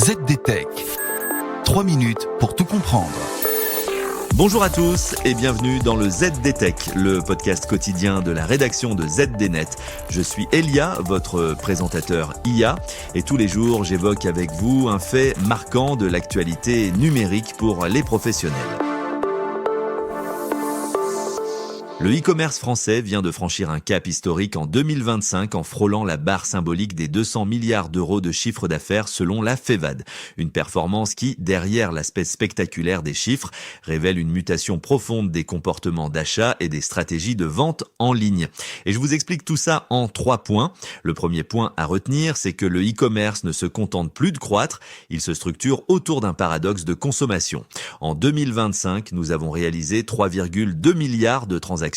ZDTech. 3 minutes pour tout comprendre. Bonjour à tous et bienvenue dans le ZDTech, le podcast quotidien de la rédaction de ZDNet. Je suis Elia, votre présentateur IA, et tous les jours j'évoque avec vous un fait marquant de l'actualité numérique pour les professionnels. Le e-commerce français vient de franchir un cap historique en 2025 en frôlant la barre symbolique des 200 milliards d'euros de chiffre d'affaires selon la FEVAD. Une performance qui, derrière l'aspect spectaculaire des chiffres, révèle une mutation profonde des comportements d'achat et des stratégies de vente en ligne. Et je vous explique tout ça en 3 points. Le premier point à retenir, c'est que le e-commerce ne se contente plus de croître, il se structure autour d'un paradoxe de consommation. En 2025, nous avons réalisé 3,2 milliards de transactions,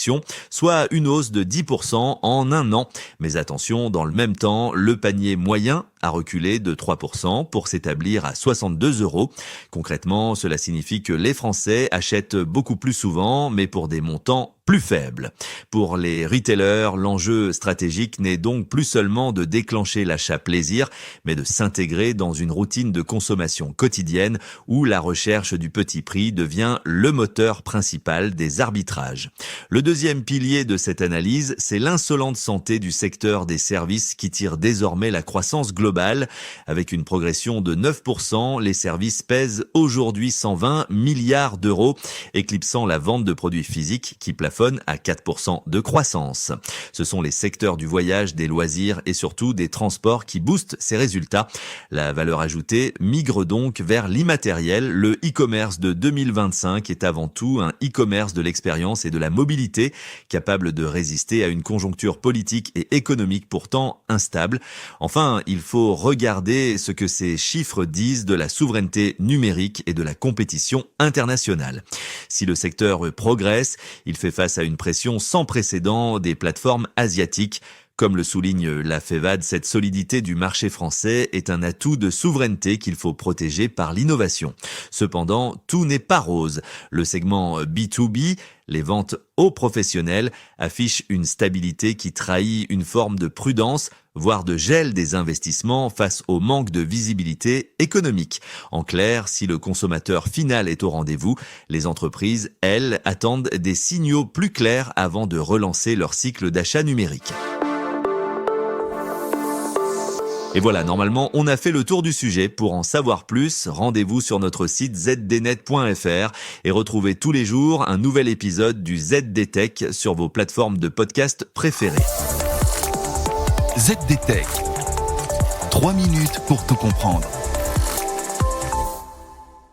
soit une hausse de 10% en un an. Mais attention, dans le même temps, le panier moyen a reculé de 3% pour s'établir à 62 €. Concrètement, cela signifie que les Français achètent beaucoup plus souvent, mais pour des montants plus faibles. Pour les retailers, l'enjeu stratégique n'est donc plus seulement de déclencher l'achat plaisir, mais de s'intégrer dans une routine de consommation quotidienne où la recherche du petit prix devient le moteur principal des arbitrages. Le deuxième pilier de cette analyse, c'est l'insolente santé du secteur des services qui tire désormais la croissance globale. Avec une progression de 9%, les services pèsent aujourd'hui 120 milliards d'euros, éclipsant la vente de produits physiques qui plafonne à 4% de croissance. Ce sont les secteurs du voyage, des loisirs et surtout des transports qui boostent ces résultats. La valeur ajoutée migre donc vers l'immatériel. Le e-commerce de 2025 est avant tout un e-commerce de l'expérience et de la mobilité, capable de résister à une conjoncture politique et économique pourtant instable. Enfin, il faut regarder ce que ces chiffres disent de la souveraineté numérique et de la compétition internationale. Si le secteur progresse, il fait face à une pression sans précédent des plateformes asiatiques. Comme le souligne la FEVAD, cette solidité du marché français est un atout de souveraineté qu'il faut protéger par l'innovation. Cependant, tout n'est pas rose. Le segment B2B, les ventes aux professionnels, affiche une stabilité qui trahit une forme de prudence, voire de gel des investissements face au manque de visibilité économique. En clair, si le consommateur final est au rendez-vous, les entreprises, elles, attendent des signaux plus clairs avant de relancer leur cycle d'achat numérique. Et voilà, normalement, on a fait le tour du sujet. Pour en savoir plus, rendez-vous sur notre site zdnet.fr et retrouvez tous les jours un nouvel épisode du ZDTech sur vos plateformes de podcast préférées. ZDTech. 3 minutes pour tout comprendre.